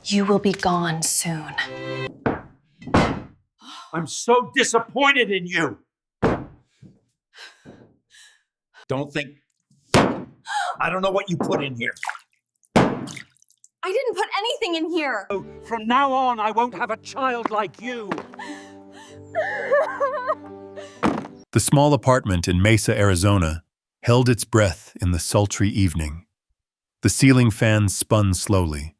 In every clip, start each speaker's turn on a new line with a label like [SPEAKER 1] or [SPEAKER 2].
[SPEAKER 1] You will be gone soon.
[SPEAKER 2] I'm so disappointed in you. Don't think... I don't know what you put in here.
[SPEAKER 3] I didn't put anything in here.
[SPEAKER 2] Oh, from now on, I won't have a child like you.
[SPEAKER 4] The small apartment in Mesa, Arizona, held its breath in the sultry evening. The ceiling fans spun slowly,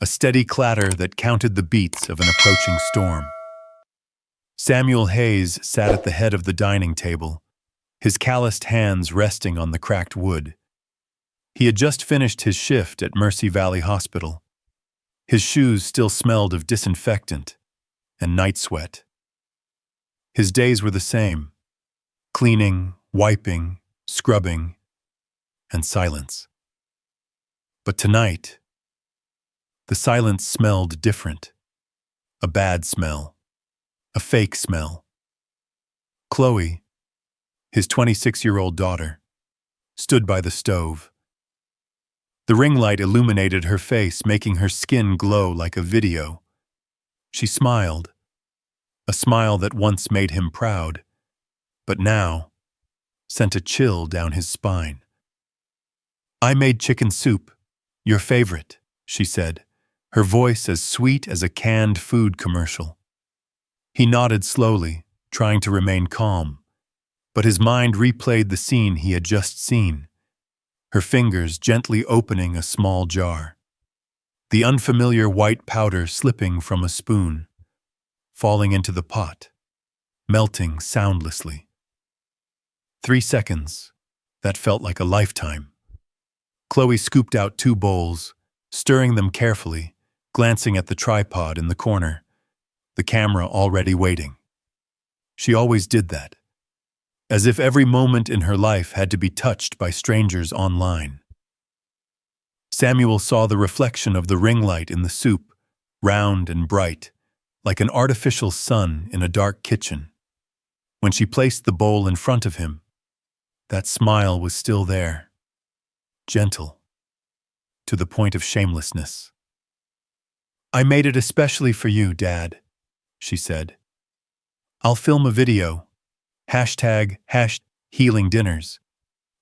[SPEAKER 4] a steady clatter that counted the beats of an approaching storm. Samuel Hayes sat at the head of the dining table, his calloused hands resting on the cracked wood. He had just finished his shift at Mercy Valley Hospital. His shoes still smelled of disinfectant and night sweat. His days were the same: cleaning, wiping, scrubbing, and silence. But tonight, the silence smelled different. A bad smell. A fake smell. Chloe, his 26-year-old daughter, stood by the stove. The ring light illuminated her face, making her skin glow like a video. She smiled, a smile that once made him proud, but now sent a chill down his spine. "I made chicken soup, your favorite," she said, her voice as sweet as a canned food commercial. He nodded slowly, trying to remain calm, but his mind replayed the scene he had just seen, her fingers gently opening a small jar, the unfamiliar white powder slipping from a spoon, falling into the pot, melting soundlessly. 3 seconds. That felt like a lifetime. Chloe scooped out 2 bowls, stirring them carefully, glancing at the tripod in the corner, the camera already waiting. She always did that, as if every moment in her life had to be touched by strangers online. Samuel saw the reflection of the ring light in the soup, round and bright, like an artificial sun in a dark kitchen. When she placed the bowl in front of him, that smile was still there, gentle, to the point of shamelessness. "I made it especially for you, Dad," she said. "I'll film a video. #healing dinners.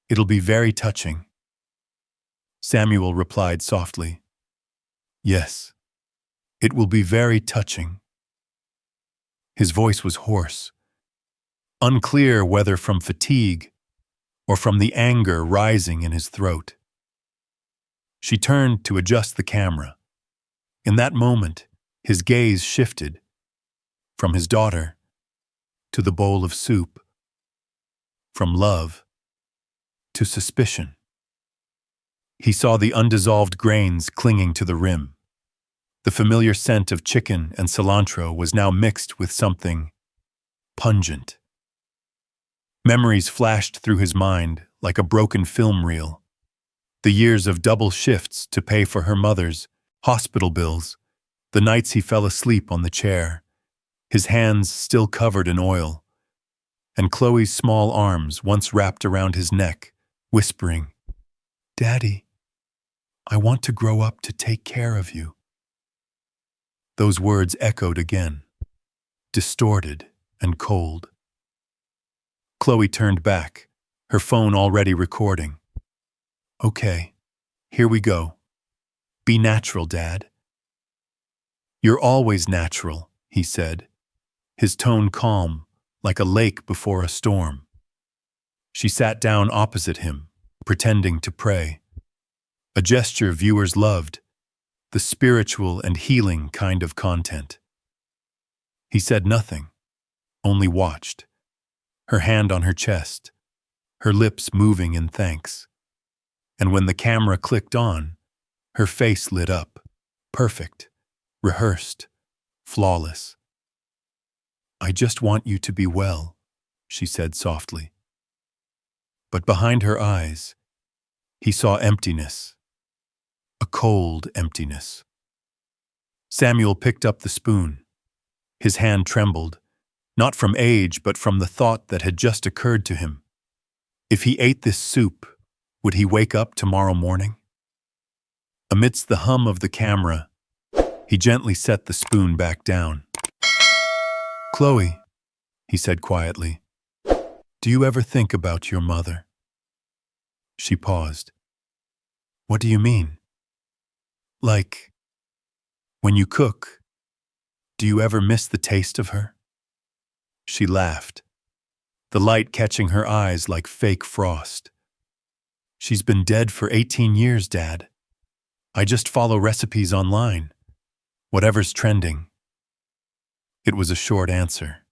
[SPEAKER 4] It'll be very touching." Samuel replied softly, "Yes, it will be very touching." His voice was hoarse, unclear whether from fatigue or from the anger rising in his throat. She turned to adjust the camera. In that moment, his gaze shifted from his daughter to the bowl of soup, from love to suspicion. He saw the undissolved grains clinging to the rim. The familiar scent of chicken and cilantro was now mixed with something pungent. Memories flashed through his mind like a broken film reel. The years of double shifts to pay for her mother's hospital bills, the nights he fell asleep on the chair, his hands still covered in oil, and Chloe's small arms once wrapped around his neck, whispering, "Daddy, I want to grow up to take care of you." Those words echoed again, distorted and cold. Chloe turned back, her phone already recording. "Okay, here we go. Be natural, Dad." "You're always natural," he said, his tone calm, like a lake before a storm. She sat down opposite him, pretending to pray. A gesture viewers loved, the spiritual and healing kind of content. He said nothing, only watched, her hand on her chest, her lips moving in thanks. And when the camera clicked on, her face lit up, perfect, rehearsed, flawless. "I just want you to be well," she said softly. But behind her eyes, he saw emptiness, a cold emptiness. Samuel picked up the spoon. His hand trembled, not from age, but from the thought that had just occurred to him. If he ate this soup, would he wake up tomorrow morning? Amidst the hum of the camera, He gently set the spoon back down. "Chloe," he said quietly, "do you ever think about your mother?" She paused. "What do you mean?" "Like, when you cook, do you ever miss the taste of her?" She laughed, the light catching her eyes like fake frost. "She's been dead for 18 years, Dad. I just follow recipes online. Whatever's trending." It was a short answer,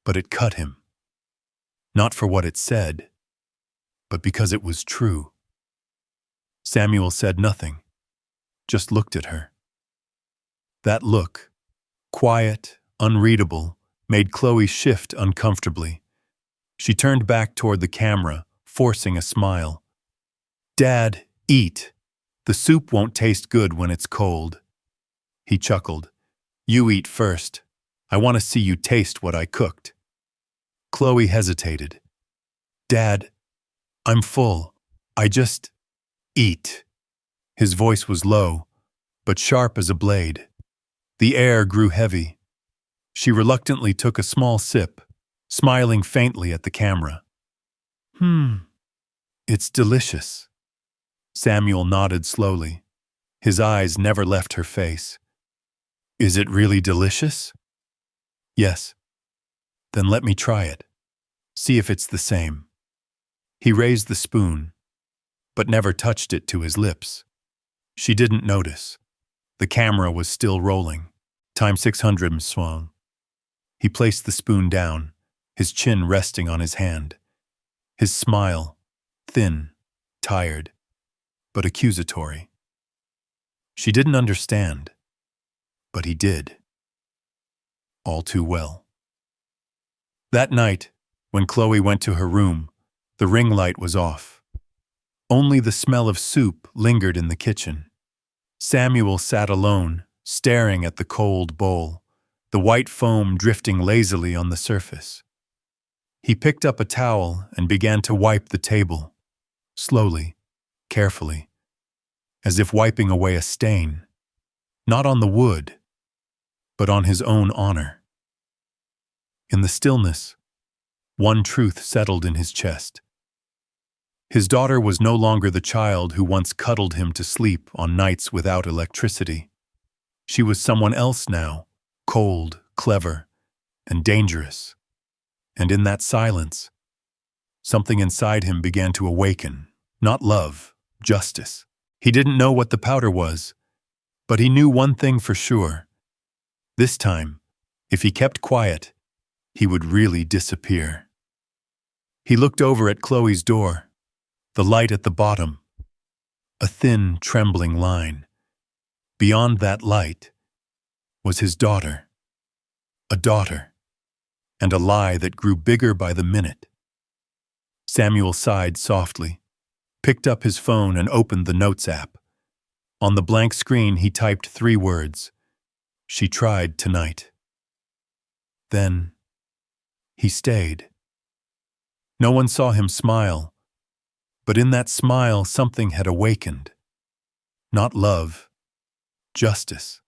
[SPEAKER 4] but it cut him. Not for what it said, but because it was true. Samuel said nothing, just looked at her. That look, quiet, unreadable, made Chloe shift uncomfortably. She turned back toward the camera, forcing a smile. "Dad, eat. The soup won't taste good when it's cold." He chuckled. "You eat first. I want to see you taste what I cooked." Chloe hesitated. "Dad, I'm full. I just eat." His voice was low, but sharp as a blade. The air grew heavy. She reluctantly took a small sip, smiling faintly at the camera. It's delicious." Samuel nodded slowly. His eyes never left her face. "Is it really delicious?" "Yes." "Then let me try it. See if it's the same." He raised the spoon, but never touched it to his lips. She didn't notice. The camera was still rolling. Time 600 swung. He placed the spoon down, his chin resting on his hand. His smile, thin, tired, but accusatory. She didn't understand, but he did. All too well. That night, when Chloe went to her room, the ring light was off. Only the smell of soup lingered in the kitchen. Samuel sat alone, staring at the cold bowl, the white foam drifting lazily on the surface. He picked up a towel and began to wipe the table, slowly, carefully, as if wiping away a stain, not on the wood, but on his own honor. In the stillness, one truth settled in his chest. His daughter was no longer the child who once cuddled him to sleep on nights without electricity. She was someone else now, cold, clever, and dangerous. And in that silence, something inside him began to awaken. Not love, justice. He didn't know what the powder was, but he knew one thing for sure. This time, if he kept quiet, he would really disappear. He looked over at Chloe's door, the light at the bottom, a thin, trembling line. Beyond that light was his daughter, a daughter, and a lie that grew bigger by the minute. Samuel sighed softly, picked up his phone and opened the Notes app. On the blank screen, he typed 3 words. She tried tonight. Then he stayed. No one saw him smile, but in that smile something had awakened. Not love, justice.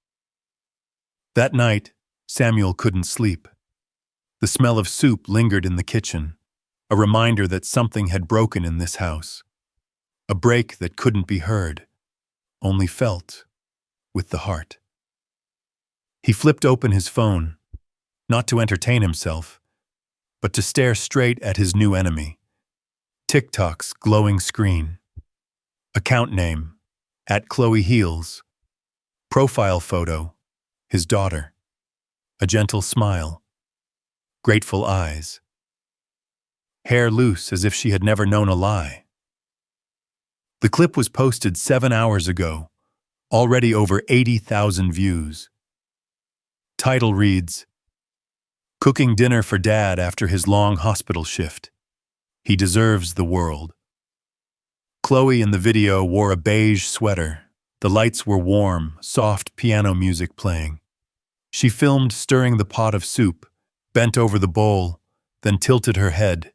[SPEAKER 4] That night, Samuel couldn't sleep. The smell of soup lingered in the kitchen, a reminder that something had broken in this house. A break that couldn't be heard, only felt with the heart. He flipped open his phone, not to entertain himself, but to stare straight at his new enemy. TikTok's glowing screen. Account name, @ChloeHeals. Profile photo, his daughter. A gentle smile. Grateful eyes. Hair loose as if she had never known a lie. The clip was posted 7 hours ago, already over 80,000 views. Title reads, "Cooking dinner for Dad after his long hospital shift. He deserves the world." Chloe in the video wore a beige sweater. The lights were warm, soft piano music playing. She filmed stirring the pot of soup, bent over the bowl, then tilted her head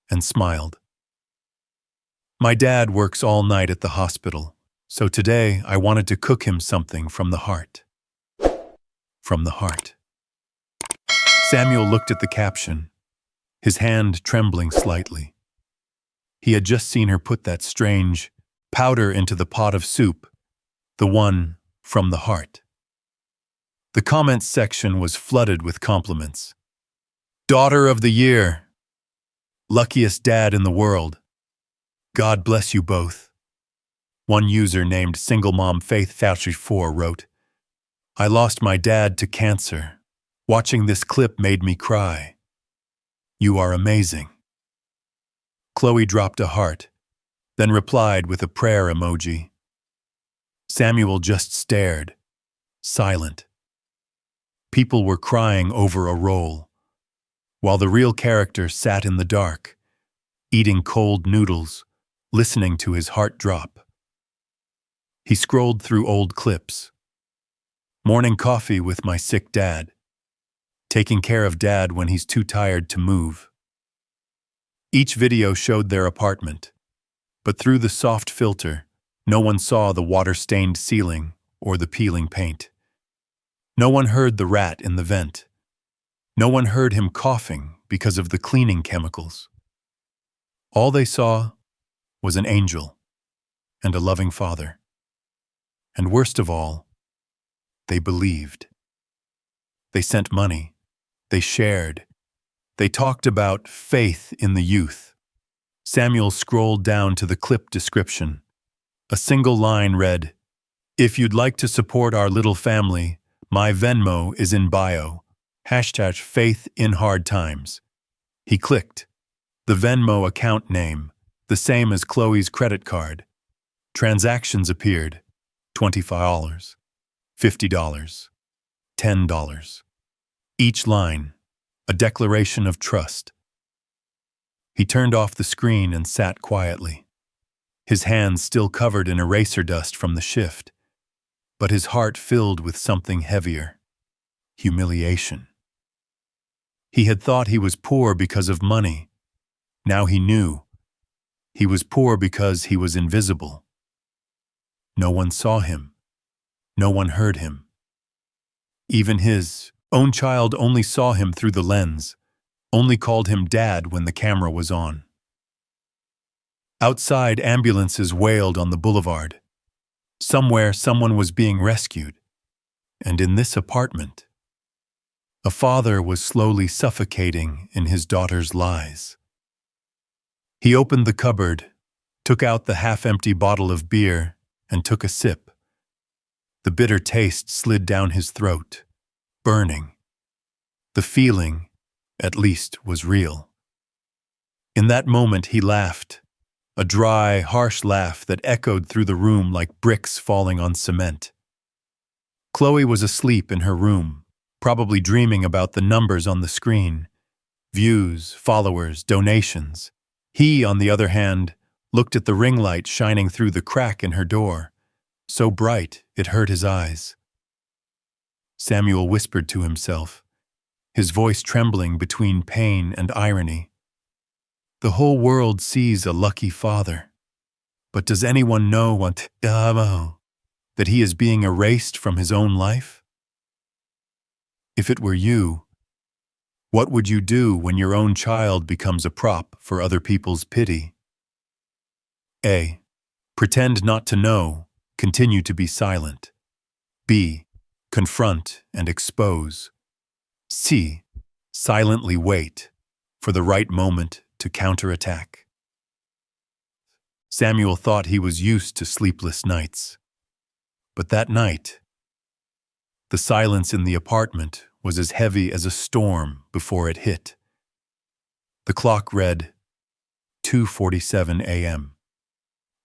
[SPEAKER 4] and smiled. "My dad works all night at the hospital, so today I wanted to cook him something from the heart." from the heart. Samuel looked at the caption, his hand trembling slightly. He had just seen her put that strange powder into the pot of soup, the one from the heart. The comments section was flooded with compliments. Daughter of the year. Luckiest dad in the world. God bless you both. One user named Single Mom Faith Fauci 4 wrote, I lost my dad to cancer. Watching this clip made me cry. You are amazing. Chloe dropped a heart, then replied with a prayer emoji. Samuel just stared, silent. People were crying over a roll, while the real character sat in the dark, eating cold noodles, listening to his heart drop. He scrolled through old clips. Morning coffee with my sick dad. Taking care of dad when he's too tired to move. Each video showed their apartment, but through the soft filter, no one saw the water-stained ceiling or the peeling paint. No one heard the rat in the vent. No one heard him coughing because of the cleaning chemicals. All they saw was an angel and a loving father. And worst of all, they believed. They sent money. They shared. They talked about faith in the youth. Samuel scrolled down to the clip description. A single line read, If you'd like to support our little family, my Venmo is in bio. Hashtag faith in hard times. He clicked. The Venmo account name, the same as Chloe's credit card. Transactions appeared. $25, $50, $10. Each line, a declaration of trust. He turned off the screen and sat quietly, his hands still covered in eraser dust from the shift, but his heart filled with something heavier, humiliation. He had thought he was poor because of money. Now he knew. He was poor because he was invisible. No one saw him. No one heard him. Even his own child only saw him through the lens, only called him dad when the camera was on. Outside, ambulances wailed on the boulevard. Somewhere, someone was being rescued. And in this apartment, a father was slowly suffocating in his daughter's lies. He opened the cupboard, took out the half-empty bottle of beer, and took a sip. The bitter taste slid down his throat, burning. The feeling, at least, was real. In that moment, he laughed, a dry, harsh laugh that echoed through the room like bricks falling on cement. Chloe was asleep in her room, probably dreaming about the numbers on the screen, views, followers, donations. He, on the other hand, looked at the ring light shining through the crack in her door, so bright it hurt his eyes. Samuel whispered to himself, his voice trembling between pain and irony. The whole world sees a lucky father, but does anyone know that he is being erased from his own life? If it were you, what would you do when your own child becomes a prop for other people's pity? A. Pretend not to know, continue to be silent. B. Confront and expose. C. Silently wait for the right moment to counterattack. Samuel thought he was used to sleepless nights. But that night, the silence in the apartment was as heavy as a storm before it hit. The clock read 2:47 a.m.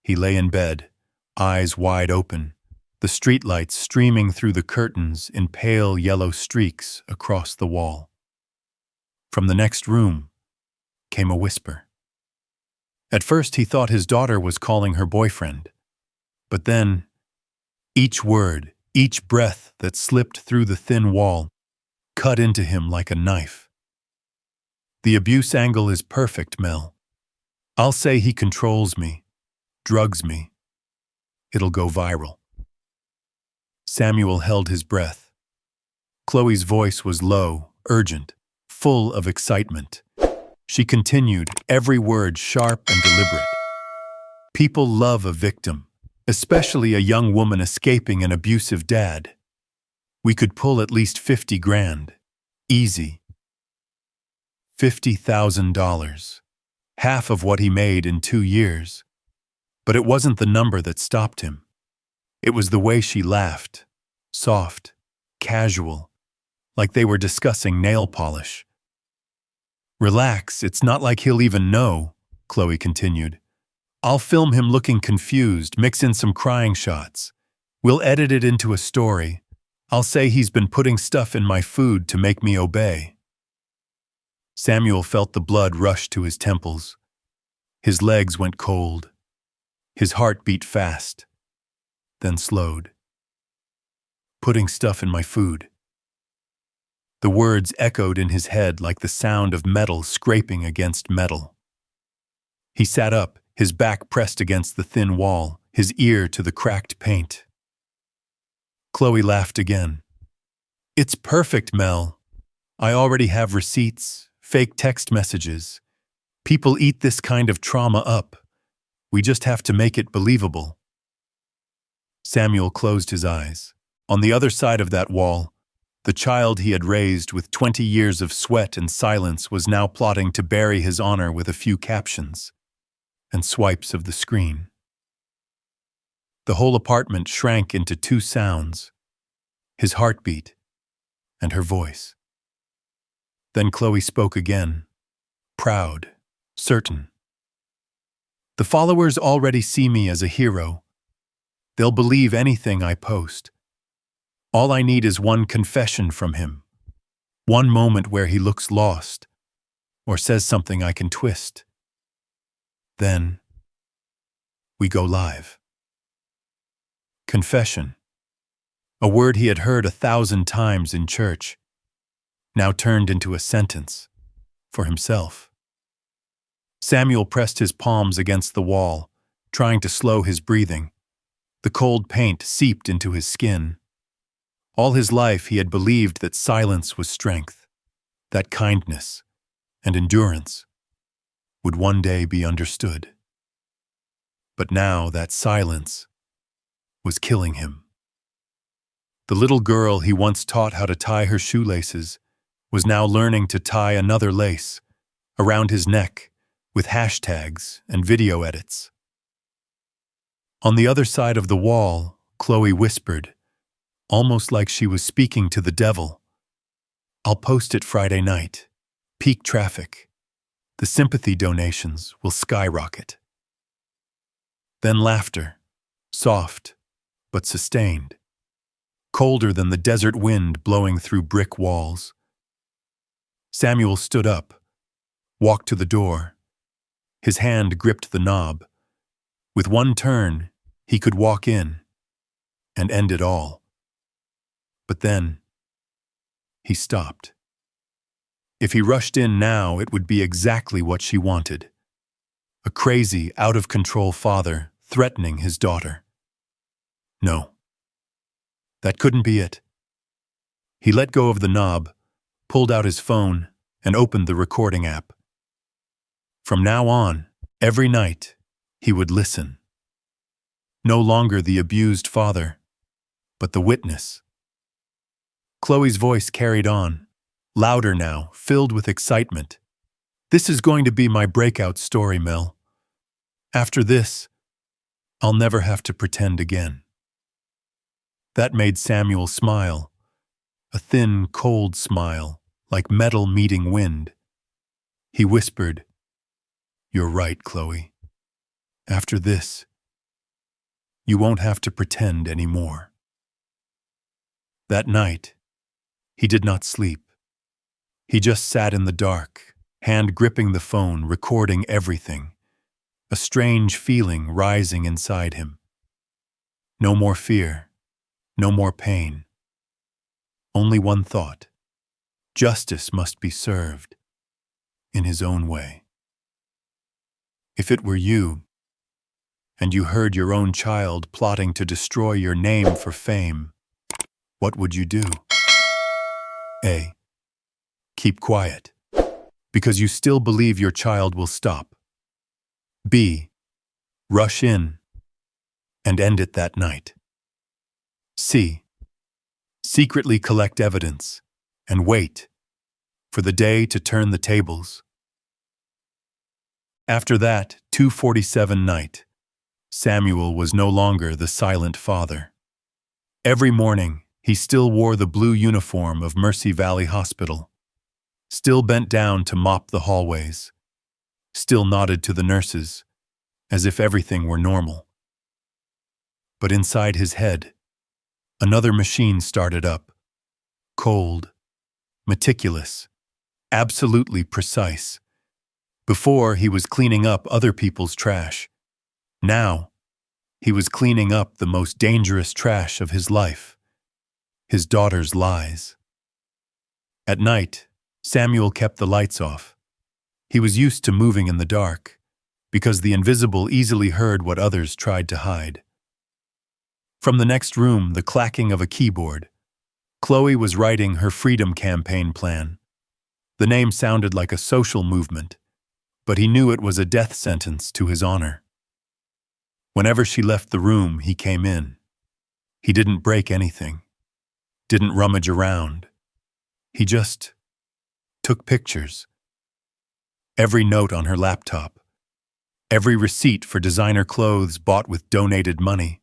[SPEAKER 4] He lay in bed, eyes wide open, the streetlights streaming through the curtains in pale yellow streaks across the wall. From the next room came a whisper. At first he thought his daughter was calling her boyfriend, but then each word, each breath that slipped through the thin wall cut into him like a knife. The abuse angle is perfect, Mel. I'll say he controls me, drugs me. It'll go viral. Samuel held his breath. Chloe's voice was low, urgent, full of excitement. She continued, every word sharp and deliberate. People love a victim, especially a young woman escaping an abusive dad. We could pull at least 50 grand. Easy. $50,000. Half of what he made in 2 years. But it wasn't the number that stopped him. It was the way she laughed. Soft, casual, like they were discussing nail polish. Relax, it's not like he'll even know, Chloe continued. I'll film him looking confused, mix in some crying shots. We'll edit it into a story. I'll say he's been putting stuff in my food to make me obey. Samuel felt the blood rush to his temples. His legs went cold. His heart beat fast, then slowed. Putting stuff in my food. The words echoed in his head like the sound of metal scraping against metal. He sat up, his back pressed against the thin wall, his ear to the cracked paint. Chloe laughed again. It's perfect, Mel. I already have receipts, fake text messages. People eat this kind of trauma up. We just have to make it believable. Samuel closed his eyes. On the other side of that wall, the child he had raised with 20 years of sweat and silence was now plotting to bury his honor with a few captions and swipes of the screen. The whole apartment shrank into 2 sounds, his heartbeat and her voice. Then Chloe spoke again, proud, certain. The followers already see me as a hero. They'll believe anything I post. All I need is one confession from him, one moment where he looks lost or says something I can twist. Then we go live. Confession. A word he had heard 1,000 times in church, now turned into a sentence for himself. Samuel pressed his palms against the wall, trying to slow his breathing. The cold paint seeped into his skin. All his life he had believed that silence was strength, that kindness and endurance would one day be understood. But now that silence was killing him. The little girl he once taught how to tie her shoelaces was now learning to tie another lace around his neck with hashtags and video edits. On the other side of the wall, Chloe whispered, almost like she was speaking to the devil, I'll post it Friday night. Peak traffic. The sympathy donations will skyrocket. Then laughter, soft but sustained, colder than the desert wind blowing through brick walls. Samuel stood up, walked to the door. His hand gripped the knob. With one turn, he could walk in and end it all. But then, he stopped. If he rushed in now, it would be exactly what she wanted. A crazy, out-of-control father threatening his daughter. No. That couldn't be it. He let go of the knob, pulled out his phone, and opened the recording app. From now on, every night, he would listen. No longer the abused father, but the witness. Chloe's voice carried on, louder now, filled with excitement. This is going to be my breakout story, Mel. After this, I'll never have to pretend again. That made Samuel smile, a thin, cold smile, like metal meeting wind. He whispered, You're right, Chloe. After this, you won't have to pretend anymore. That night, he did not sleep. He just sat in the dark, hand gripping the phone, recording everything, a strange feeling rising inside him. No more fear, no more pain. Only one thought. Justice must be served, in his own way. If it were you, and you heard your own child plotting to destroy your name for fame, what would you do? A. Keep quiet, because you still believe your child will stop. B. Rush in and end it that night. C. Secretly collect evidence and wait for the day to turn the tables. After that 2:47 night, Samuel was no longer the silent father. Every morning, he still wore the blue uniform of Mercy Valley Hospital, still bent down to mop the hallways, still nodded to the nurses, as if everything were normal. But inside his head, another machine started up, cold, meticulous, absolutely precise. Before, he was cleaning up other people's trash. Now, he was cleaning up the most dangerous trash of his life, his daughter's lies. At night, Samuel kept the lights off. He was used to moving in the dark, because the invisible easily heard what others tried to hide. From the next room, the clacking of a keyboard. Chloe was writing her Freedom Campaign plan. The name sounded like a social movement, but he knew it was a death sentence to his honor. Whenever she left the room, he came in. He didn't break anything, didn't rummage around. He just took pictures. Every note on her laptop, every receipt for designer clothes bought with donated money.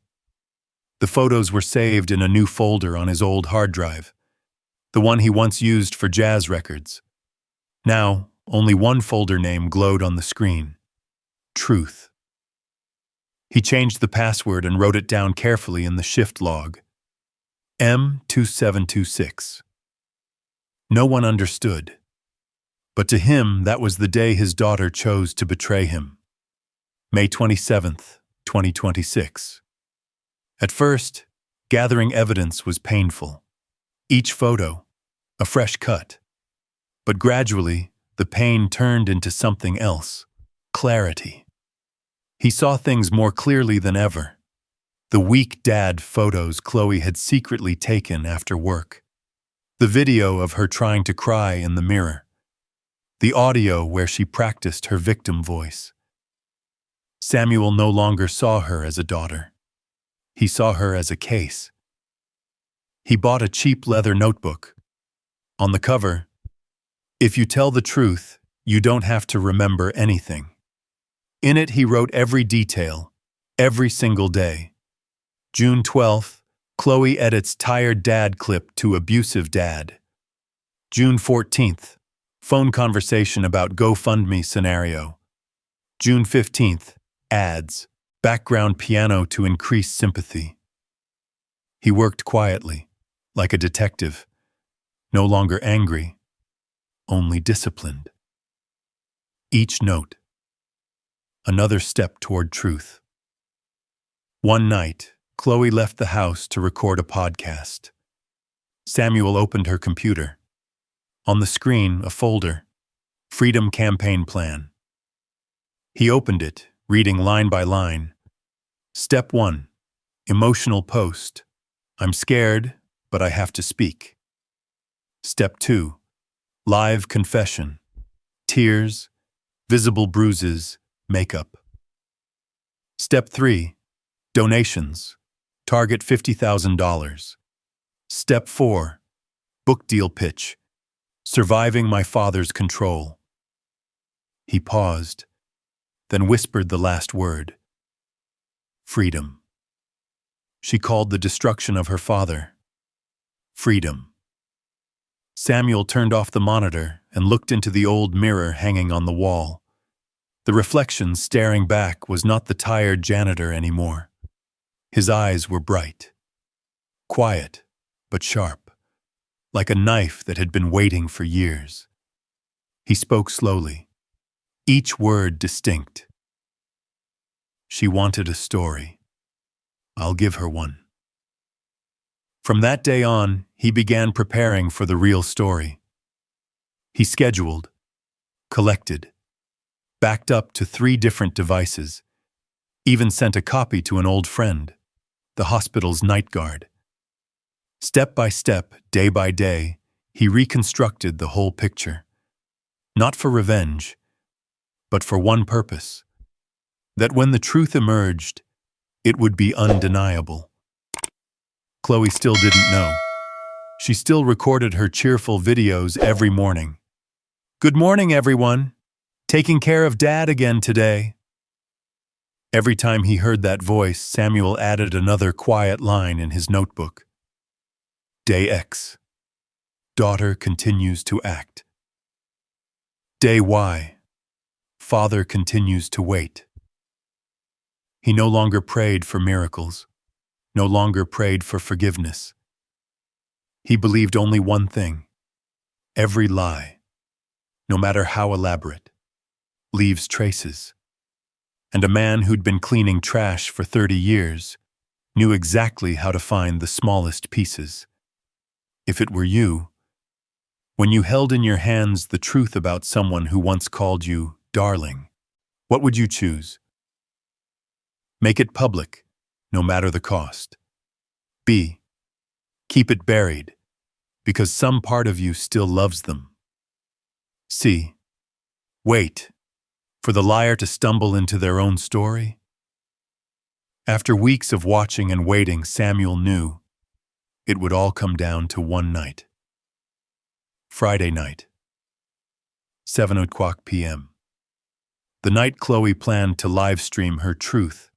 [SPEAKER 4] The photos were saved in a new folder on his old hard drive, the one he once used for jazz records. Now, only one folder name glowed on the screen: Truth. He changed the password and wrote it down carefully in the shift log. M2726. No one understood. But to him, that was the day his daughter chose to betray him. May 27th, 2026. At first, gathering evidence was painful. Each photo, a fresh cut. But gradually, the pain turned into something else: clarity. He saw things more clearly than ever. The weak dad photos Chloe had secretly taken after work. The video of her trying to cry in the mirror. The audio where she practiced her victim voice. Samuel no longer saw her as a daughter. He saw her as a case. He bought a cheap leather notebook. On the cover, "If you tell the truth, you don't have to remember anything." In it, he wrote every detail, every single day. June 12th, Chloe edits tired dad clip to abusive dad. June 14th, phone conversation about GoFundMe scenario. June 15th, ads, background piano to increase sympathy. He worked quietly, like a detective, no longer angry, only disciplined. Each note, another step toward truth. One night, Chloe left the house to record a podcast. Samuel opened her computer. On the screen, a folder, Freedom Campaign Plan. He opened it, reading line by line. Step 1, emotional post. I'm scared, but I have to speak. Step 2, live confession. Tears, visible bruises, makeup. Step 3, donations. Target $50,000. Step 4, book deal pitch. Surviving my father's control. He paused, then whispered the last word. Freedom. She called the destruction of her father freedom. Samuel turned off the monitor and looked into the old mirror hanging on the wall. The reflection staring back was not the tired janitor anymore. His eyes were bright, quiet, but sharp, like a knife that had been waiting for years. He spoke slowly, each word distinct. She wanted a story. I'll give her one. From that day on, he began preparing for the real story. He scheduled, collected, backed up to 3 different devices, even sent a copy to an old friend, the hospital's night guard. Step by step, day by day, He reconstructed the whole picture, not for revenge, but for one purpose, that when the truth emerged, it would be undeniable. Chloe still didn't know. She still recorded her cheerful videos every morning. "Good morning, everyone. Taking care of Dad again today." Every time he heard that voice, Samuel added another quiet line in his notebook. Day X. Daughter continues to act. Day Y. Father continues to wait. He no longer prayed for miracles, no longer prayed for forgiveness. He believed only one thing: every lie, no matter how elaborate, leaves traces. And a man who'd been cleaning trash for 30 years knew exactly how to find the smallest pieces. If it were you, when you held in your hands the truth about someone who once called you darling, what would you choose? Make it public, no matter the cost. B. Keep it buried, because some part of you still loves them. C. Wait for the liar to stumble into their own story? After weeks of watching and waiting, Samuel knew it would all come down to one night. Friday night, 7:00 p.m. The night Chloe planned to live stream her truth.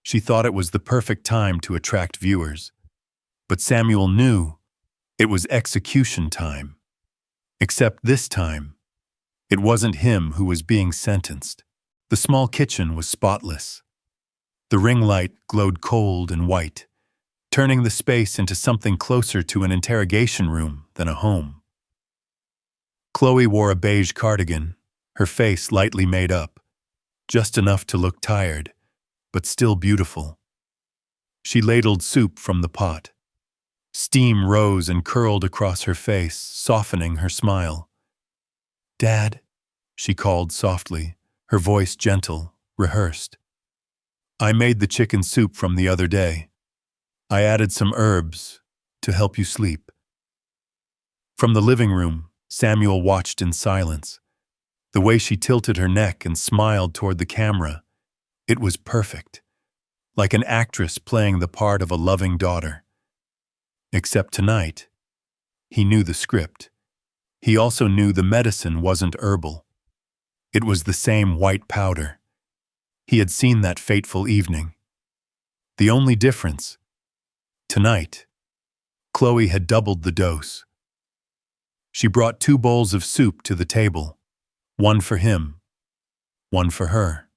[SPEAKER 4] She thought it was the perfect time to attract viewers, but Samuel knew it was execution time. Except this time, it wasn't him who was being sentenced. The small kitchen was spotless. The ring light glowed cold and white, turning the space into something closer to an interrogation room than a home. Chloe wore a beige cardigan, her face lightly made up, just enough to look tired, but still beautiful. She ladled soup from the pot. Steam rose and curled across her face, softening her smile. "Dad," she called softly, her voice gentle, rehearsed. "I made the chicken soup from the other day. I added some herbs to help you sleep." From the living room, Samuel watched in silence. The way she tilted her neck and smiled toward the camera, it was perfect, like an actress playing the part of a loving daughter. Except tonight, he knew the script. He also knew the medicine wasn't herbal. It was the same white powder. He had seen that fateful evening. The only difference, tonight, Chloe had doubled the dose. She brought 2 bowls of soup to the table, one for him, one for her.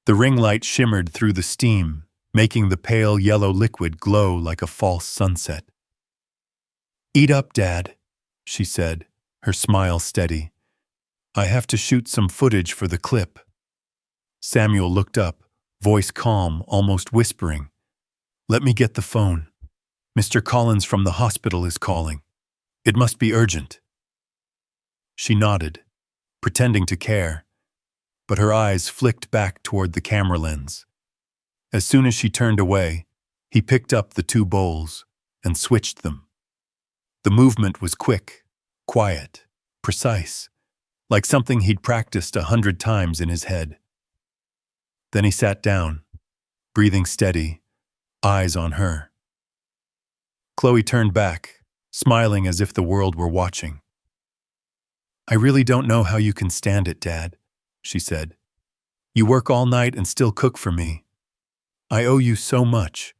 [SPEAKER 4] The ring light shimmered through the steam, making the pale yellow liquid glow like a false sunset. "Eat up, Dad," she said, her smile steady. "I have to shoot some footage for the clip." Samuel looked up, voice calm, almost whispering. "Let me get the phone. Mr. Collins from the hospital is calling. It must be urgent." She nodded, pretending to care, but her eyes flicked back toward the camera lens. As soon as she turned away, he picked up the 2 bowls and switched them. The movement was quick, quiet, precise, like something he'd practiced 100 times in his head. Then he sat down, breathing steady, eyes on her. Chloe turned back, smiling as if the world were watching. "I really don't know how you can stand it, Dad," she said. "You work all night and still cook for me. I owe you so much."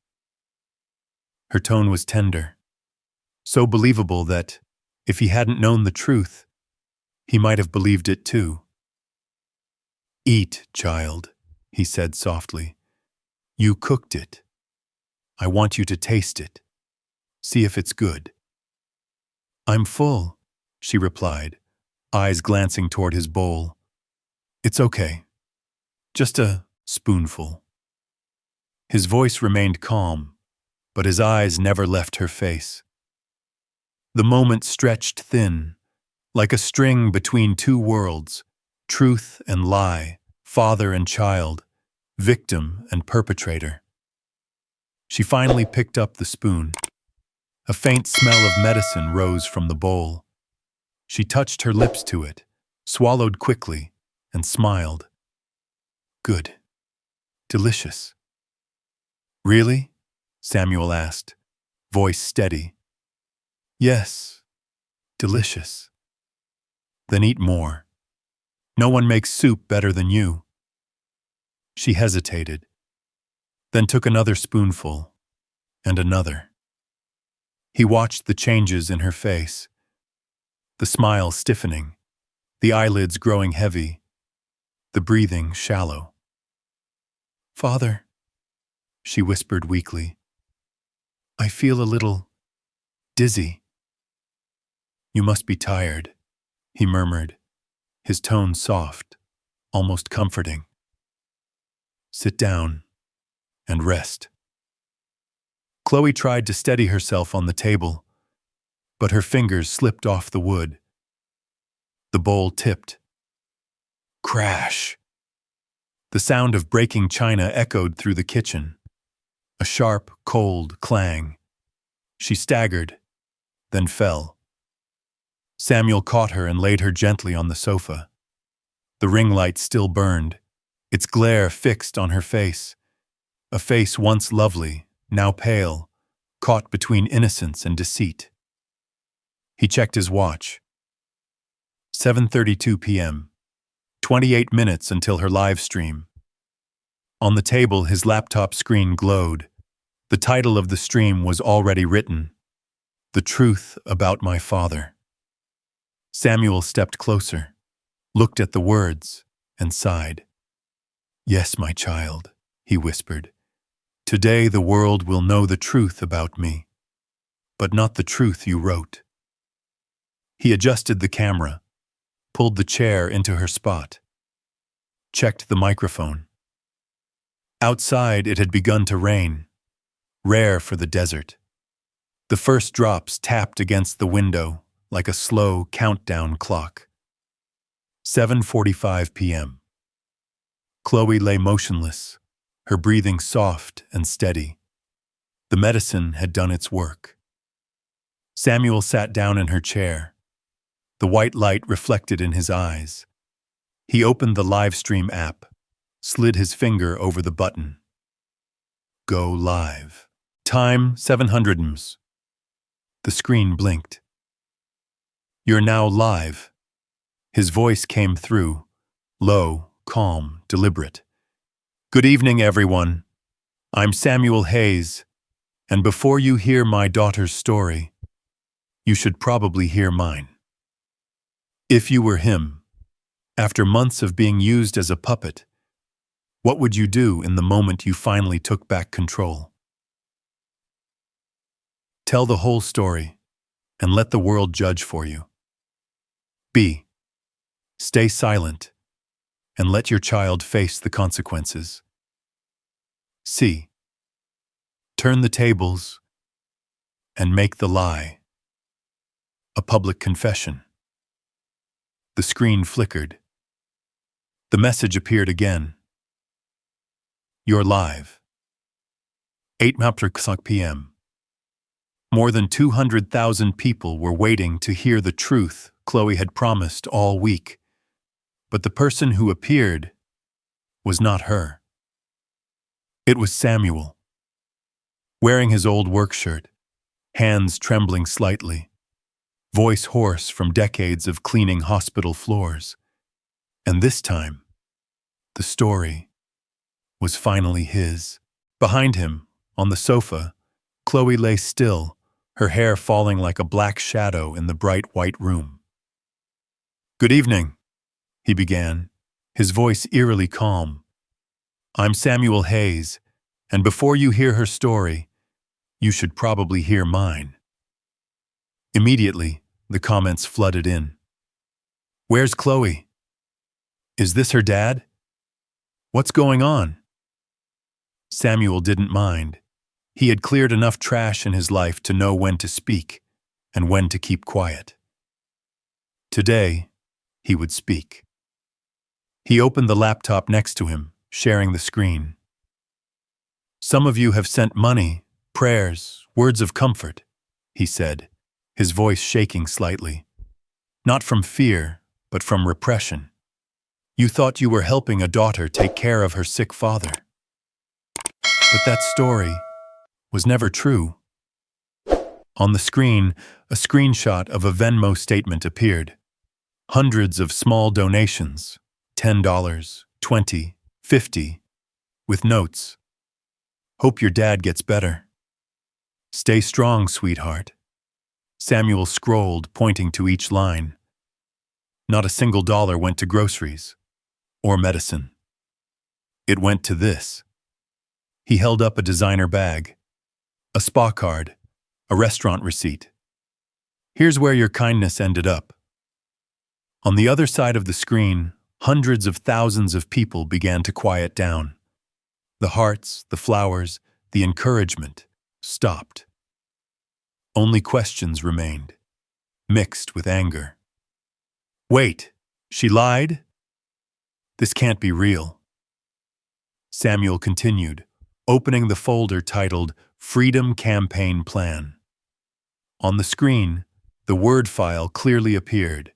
[SPEAKER 4] Her tone was tender, so believable that, if he hadn't known the truth, he might have believed it too. "Eat, child," he said softly. "You cooked it. I want you to taste it. See if it's good." "I'm full," she replied, eyes glancing toward his bowl. "It's okay. Just a spoonful." His voice remained calm, but his eyes never left her face. The moment stretched thin, like a string between 2 worlds, truth and lie, father and child, victim and perpetrator. She finally picked up the spoon. A faint smell of medicine rose from the bowl. She touched her lips to it, swallowed quickly, and smiled. Good. Delicious. Really? Samuel asked, voice steady. Yes. Delicious. Then eat more. No one makes soup better than you. She hesitated, then took another spoonful, and another. He watched the changes in her face, the smile stiffening, the eyelids growing heavy, the breathing shallow. Father, she whispered weakly, I feel a little dizzy. You must be tired, he murmured, his tone soft, almost comforting. Sit down and rest. Chloe tried to steady herself on the table, but her fingers slipped off the wood. The bowl tipped. Crash! The sound of breaking china echoed through the kitchen. A sharp, cold clang. She staggered, then fell. Samuel caught her and laid her gently on the sofa. The ring light still burned, its glare fixed on her face, a face once lovely, now pale, caught between innocence and deceit. He checked his watch. 7:32 p.m. 28 minutes until her live stream. On the table, his laptop screen glowed. The title of the stream was already written. The Truth About My Father. Samuel stepped closer, looked at the words, and sighed. Yes, my child, he whispered. Today the world will know the truth about me, but not the truth you wrote. He adjusted the camera, pulled the chair into her spot, checked the microphone. Outside it had begun to rain, rare for the desert. The first drops tapped against the window like a slow countdown clock. 7:45 p.m. Chloe lay motionless, her breathing soft and steady. The medicine had done its work. Samuel sat down in her chair. The white light reflected in his eyes. He opened the live stream app, slid his finger over the button. Go live. Time 700 ms. The screen blinked. You're now live. His voice came through, low, calm, deliberate. Good evening, everyone. I'm Samuel Hayes, and before you hear my daughter's story, you should probably hear mine. If you were him, after months of being used as a puppet, what would you do in the moment you finally took back control? Tell the whole story, and let the world judge for you. B. Stay silent, and let your child face the consequences. C. Turn the tables, and make the lie a public confession. The screen flickered. The message appeared again. You're live. 8 p.m. More than 200,000 people were waiting to hear the truth Chloe had promised all week. But the person who appeared was not her. It was Samuel. Wearing his old work shirt, hands trembling slightly, voice hoarse from decades of cleaning hospital floors. And this time, the story was finally his. Behind him, on the sofa, Chloe lay still, her hair falling like a black shadow in the bright white room. Good evening, he began, his voice eerily calm. I'm Samuel Hayes, and before you hear her story, you should probably hear mine. Immediately, the comments flooded in. Where's Chloe? Is this her dad? What's going on? Samuel didn't mind. He had cleared enough trash in his life to know when to speak and when to keep quiet. Today, he would speak. He opened the laptop next to him, sharing the screen. Some of you have sent money, prayers, words of comfort. he said, his voice shaking slightly. Not from fear, but from repression. You thought you were helping a daughter take care of her sick father. But that story was never true. On the screen, a screenshot of a Venmo statement appeared. Hundreds of small donations, $10, $20, $50, with notes. Hope your dad gets better. Stay strong, sweetheart. Samuel scrolled, pointing to each line. Not a single dollar went to groceries or medicine. It went to this. He held up a designer bag, a spa card, a restaurant receipt. Here's where your kindness ended up. On the other side of the screen, hundreds of thousands of people began to quiet down. The hearts, the flowers, the encouragement stopped. Only questions remained, mixed with anger. Wait, she lied? This can't be real. Samuel continued, opening the folder titled Freedom Campaign Plan. On the screen, the Word file clearly appeared.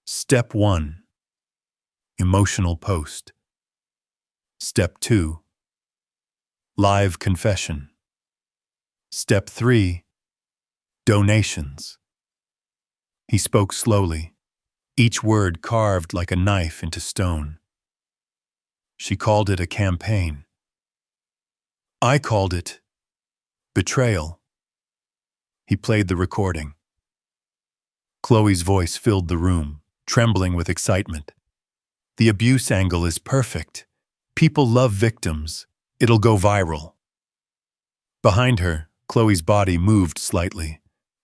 [SPEAKER 4] Step 1. Emotional post. Step 2. Live confession. Step 3. Donations. He spoke slowly, each word carved like a knife into stone. She called it a campaign. I called it betrayal. He played the recording. Chloe's voice filled the room, trembling with excitement. The abuse angle is perfect. People love victims. It'll go viral. Behind her, Chloe's body moved slightly.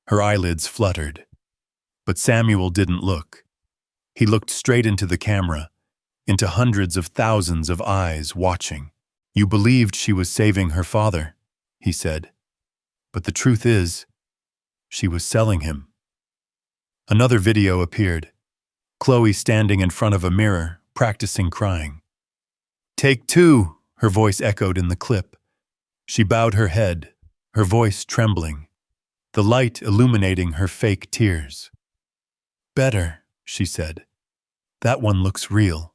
[SPEAKER 4] Her eyelids fluttered. But Samuel didn't look. He looked straight into the camera, into hundreds of thousands of eyes watching. You believed she was saving her father, he said. But the truth is, she was selling him. Another video appeared. Chloe standing in front of a mirror, practicing crying. Take 2, her voice echoed in the clip. She bowed her head, her voice trembling, the light illuminating her fake tears. Better, she said. That one looks real.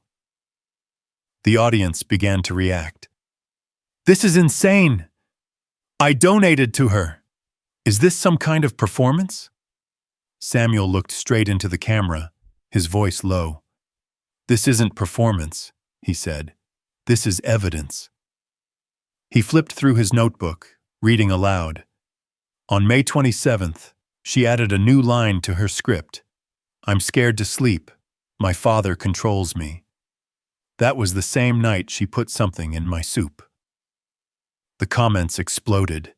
[SPEAKER 4] The audience began to react. This is insane! I donated to her. Is this some kind of performance? Samuel looked straight into the camera, his voice low. This isn't performance, he said. This is evidence. He flipped through his notebook, reading aloud. On May 27th, she added a new line to her script. I'm scared to sleep. My father controls me. That was the same night she put something in my soup. The comments exploded.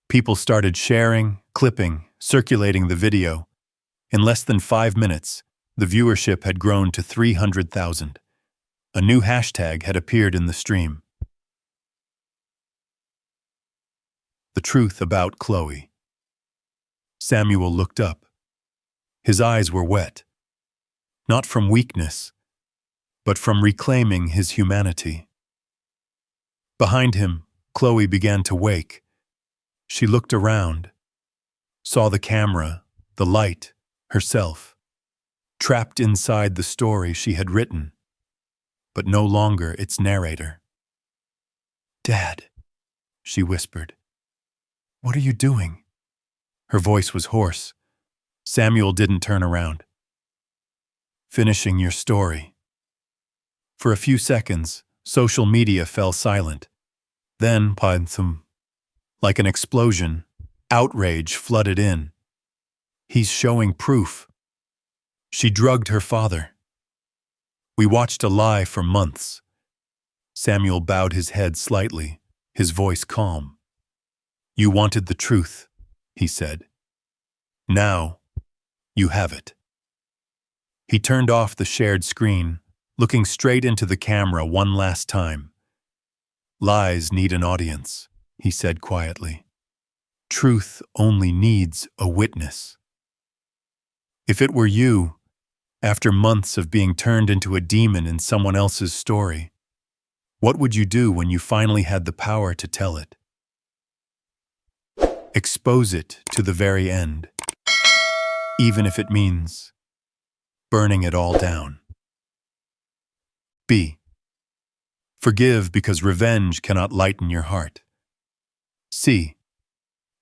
[SPEAKER 4] People started sharing, clipping, circulating the video. In less than 5 minutes, the viewership had grown to 300,000. A new hashtag had appeared in the stream. The truth about Chloe. Samuel looked up. His eyes were wet. Not from weakness, but from reclaiming his humanity. Behind him, Chloe began to wake. She looked around, saw the camera, the light, herself, trapped inside the story she had written, but no longer its narrator. Dad, she whispered. What are you doing? Her voice was hoarse. Samuel didn't turn around. Finishing your story. For a few seconds, social media fell silent. Then, like an explosion, outrage flooded in. He's showing proof. She drugged her father. We watched a lie for months. Samuel bowed his head slightly, his voice calm. You wanted the truth, he said. Now, you have it. He turned off the shared screen, looking straight into the camera one last time. Lies need an audience, he said quietly. Truth only needs a witness. If it were you, after months of being turned into a demon in someone else's story, what would you do when you finally had the power to tell it? Expose it to the very end, even if it means burning it all down. B. Forgive because revenge cannot lighten your heart. C.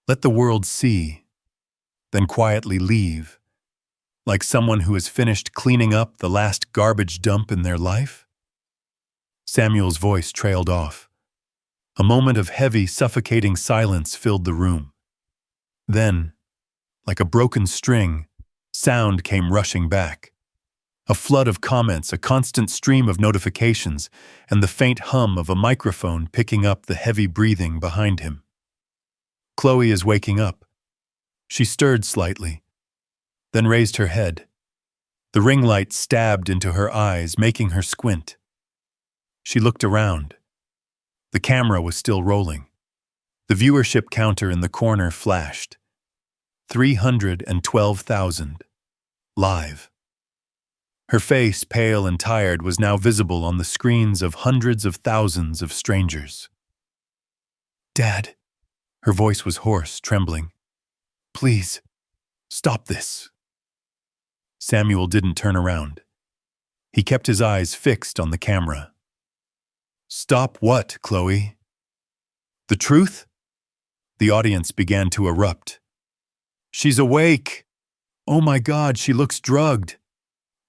[SPEAKER 4] Let the world see, then quietly leave, like someone who has finished cleaning up the last garbage dump in their life. Samuel's voice trailed off. A moment of heavy, suffocating silence filled the room. Then, like a broken string, sound came rushing back. A flood of comments, a constant stream of notifications, and the faint hum of a microphone picking up the heavy breathing behind him. Chloe is waking up. She stirred slightly, then raised her head. The ring light stabbed into her eyes, making her squint. She looked around. The camera was still rolling. The viewership counter in the corner flashed. 312,000. Live. Her face, pale and tired, was now visible on the screens of hundreds of thousands of strangers. "Dad," her voice was hoarse, trembling. "Please, stop this." Samuel didn't turn around. He kept his eyes fixed on the camera. "Stop what, Chloe?" "The truth?" The audience began to erupt. "She's awake! Oh my God, she looks drugged!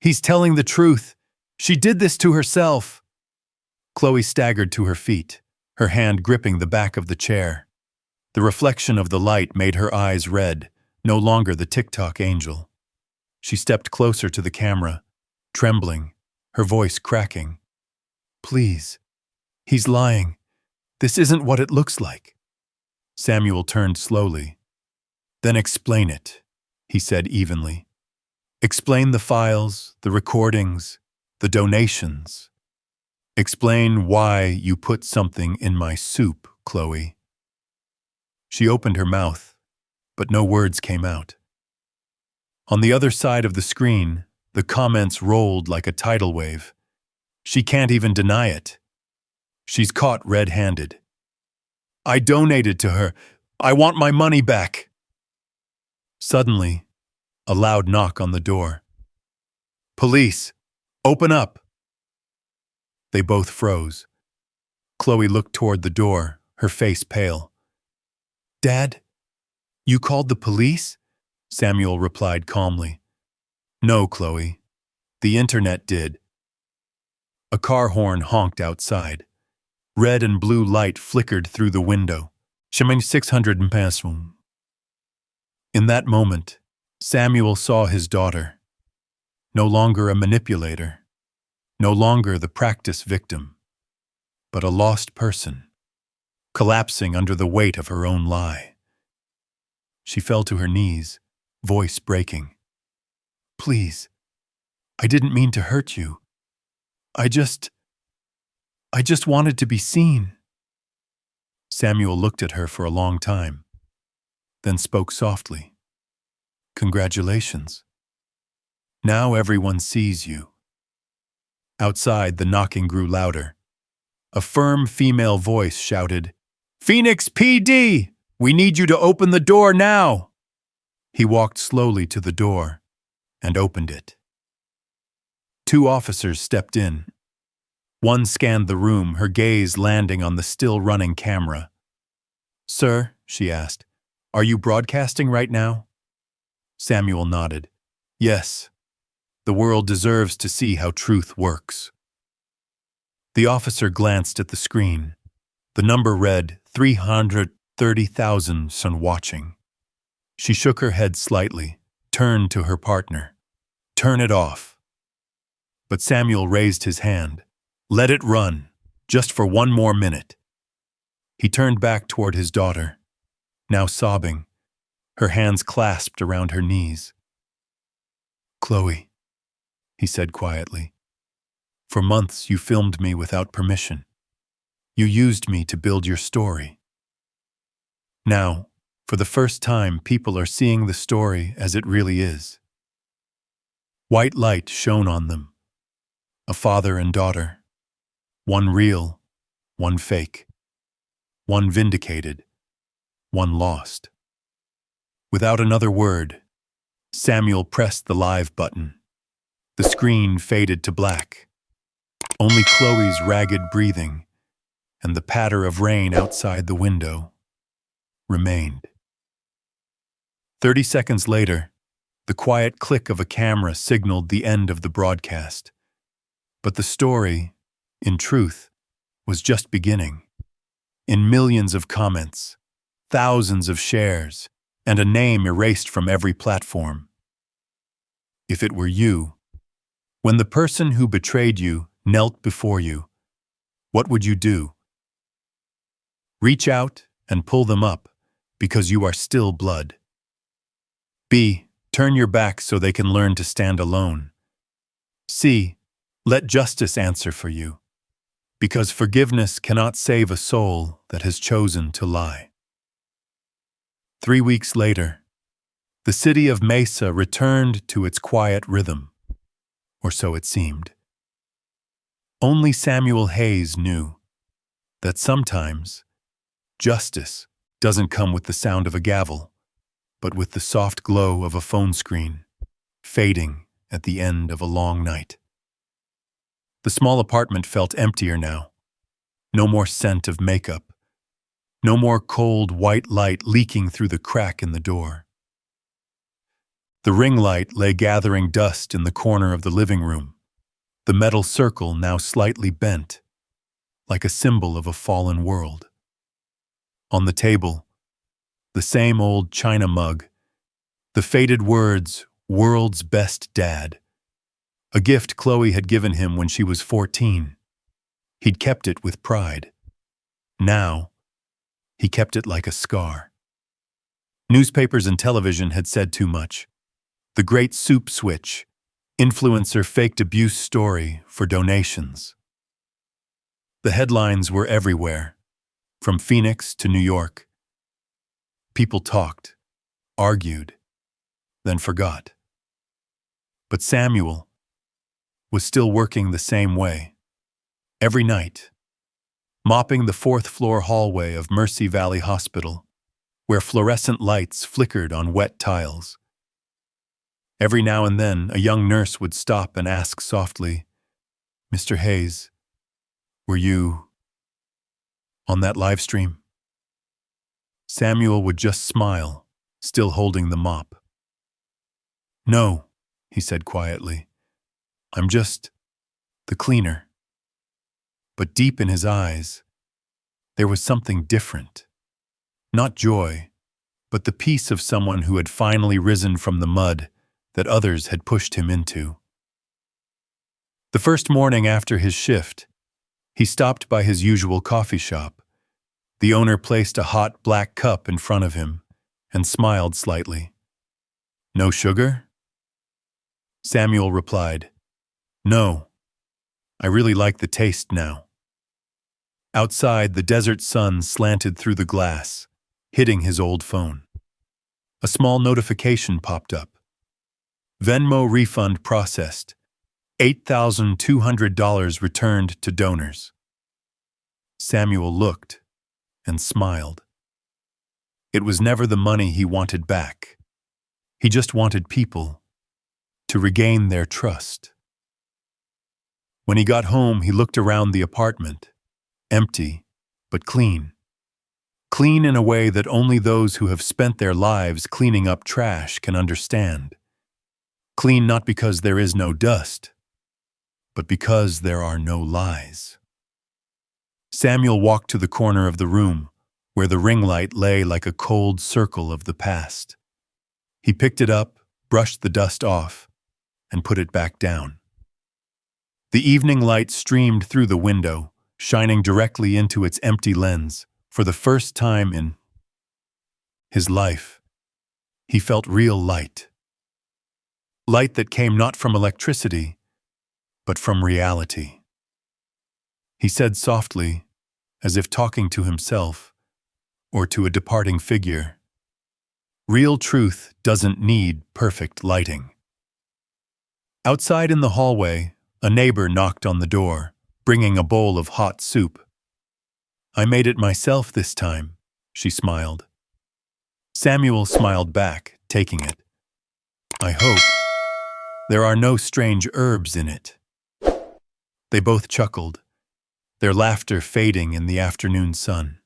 [SPEAKER 4] He's telling the truth! She did this to herself!" Chloe staggered to her feet, her hand gripping the back of the chair. The reflection of the light made her eyes red, no longer the TikTok angel. She stepped closer to the camera, trembling, her voice cracking. "Please, he's lying. This isn't what it looks like." Samuel turned slowly. "Then explain it," he said evenly. "Explain the files, the recordings, the donations. Explain why you put something in my soup, Chloe." She opened her mouth, but no words came out. On the other side of the screen, the comments rolled like a tidal wave. "She can't even deny it. She's caught red-handed. I donated to her. I want my money back." Suddenly, a loud knock on the door. "Police! Open up!" They both froze. Chloe looked toward the door, her face pale. "Dad, you called the police?" Samuel replied calmly. "No, Chloe. The internet did." A car horn honked outside. Red and blue light flickered through the window. Chemin 600 pesos. In that moment, Samuel saw his daughter. No longer a manipulator. No longer the practice victim. But a lost person, collapsing under the weight of her own lie. She fell to her knees, voice breaking. "Please, I didn't mean to hurt you. I just wanted to be seen." Samuel looked at her for a long time, then spoke softly. "Congratulations. Now everyone sees you." Outside, the knocking grew louder. A firm female voice shouted, "Phoenix PD! We need you to open the door now!" He walked slowly to the door and opened it. 2 officers stepped in. One scanned the room, her gaze landing on the still-running camera. "Sir," she asked, "are you broadcasting right now?" Samuel nodded. "Yes. The world deserves to see how truth works." The officer glanced at the screen. The number read 330,000 son watching. She shook her head slightly, turned to her partner. "Turn it off." But Samuel raised his hand. "Let it run, just for 1 more minute." He turned back toward his daughter, now sobbing, her hands clasped around her knees. "Chloe," he said quietly, "for months you filmed me without permission. You used me to build your story. Now, for the first time, people are seeing the story as it really is. White light shone on them. A father and daughter. One real, one fake. One vindicated, one lost. Without another word, Samuel pressed the live button. The screen faded to black. Only Chloe's ragged breathing and the patter of rain outside the window remained. 30 seconds later, the quiet click of a camera signaled the end of the broadcast. But the story, in truth, was just beginning. In millions of comments, thousands of shares, and a name erased from every platform. If it were you, when the person who betrayed you knelt before you, what would you do? Reach out and pull them up, because you are still blood. B. Turn your back so they can learn to stand alone. C. Let justice answer for you, because forgiveness cannot save a soul that has chosen to lie. 3 weeks later, the city of Mesa returned to its quiet rhythm, or so it seemed. Only Samuel Hayes knew that sometimes justice doesn't come with the sound of a gavel, but with the soft glow of a phone screen, fading at the end of a long night. The small apartment felt emptier now. No more scent of makeup. No more cold white light leaking through the crack in the door. The ring light lay gathering dust in the corner of the living room, the metal circle now slightly bent, like a symbol of a fallen world. On the table, the same old china mug, the faded words, "World's Best Dad," a gift Chloe had given him when she was 14. He'd kept it with pride. Now, he kept it like a scar. Newspapers and television had said too much. The great soup switch, influencer faked abuse story for donations. The headlines were everywhere, from Phoenix to New York. People talked, argued, then forgot. But Samuel was still working the same way. Every night, mopping the 4th-floor hallway of Mercy Valley Hospital, where fluorescent lights flickered on wet tiles. Every now and then, a young nurse would stop and ask softly, "Mr. Hayes, were you on that live stream?" Samuel would just smile, still holding the mop. "No," he said quietly. "I'm just the cleaner." But deep in his eyes, there was something different. Not joy, but the peace of someone who had finally risen from the mud that others had pushed him into. The first morning after his shift, he stopped by his usual coffee shop. The owner placed a hot black cup in front of him and smiled slightly. "No sugar?" Samuel replied, "No, I really like the taste now." Outside, the desert sun slanted through the glass, hitting his old phone. A small notification popped up. Venmo refund processed. $8,200 returned to donors. Samuel looked and smiled. It was never the money he wanted back. He just wanted people to regain their trust. When he got home, he looked around the apartment, empty but clean. Clean in a way that only those who have spent their lives cleaning up trash can understand. Clean not because there is no dust, but because there are no lies. Samuel walked to the corner of the room, where the ring light lay like a cold circle of the past. He picked it up, brushed the dust off, and put it back down. The evening light streamed through the window, shining directly into its empty lens. For the first time in his life, he felt real light. Light that came not from electricity, but from reality. He said softly, as if talking to himself or to a departing figure, "Real truth doesn't need perfect lighting." Outside in the hallway, a neighbor knocked on the door, bringing a bowl of hot soup. "I made it myself this time," she smiled. Samuel smiled back, taking it. I hope there are no strange herbs in it. They both chuckled, their laughter fading in the afternoon sun.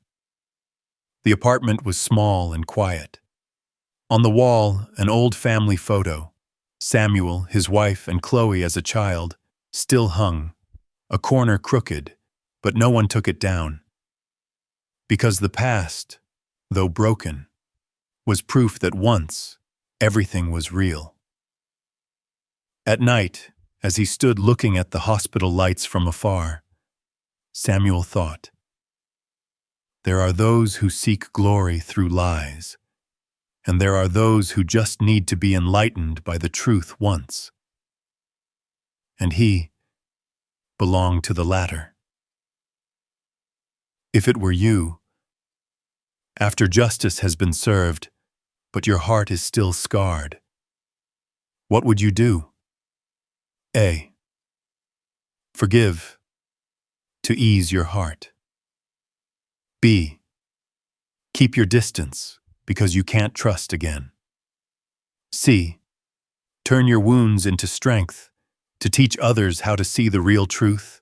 [SPEAKER 4] The apartment was small and quiet. On the wall, an old family photo. Samuel, his wife, and Chloe as a child, still hung, a corner crooked, but no one took it down. Because the past, though broken, was proof that once everything was real. At night, as he stood looking at the hospital lights from afar, Samuel thought, there are those who seek glory through lies, and there are those who just need to be enlightened by the truth once. And he belonged to the latter. If it were you, after justice has been served, but your heart is still scarred, what would you do? A. Forgive to ease your heart. B. Keep your distance because you can't trust again. C. Turn your wounds into strength to teach others how to see the real truth.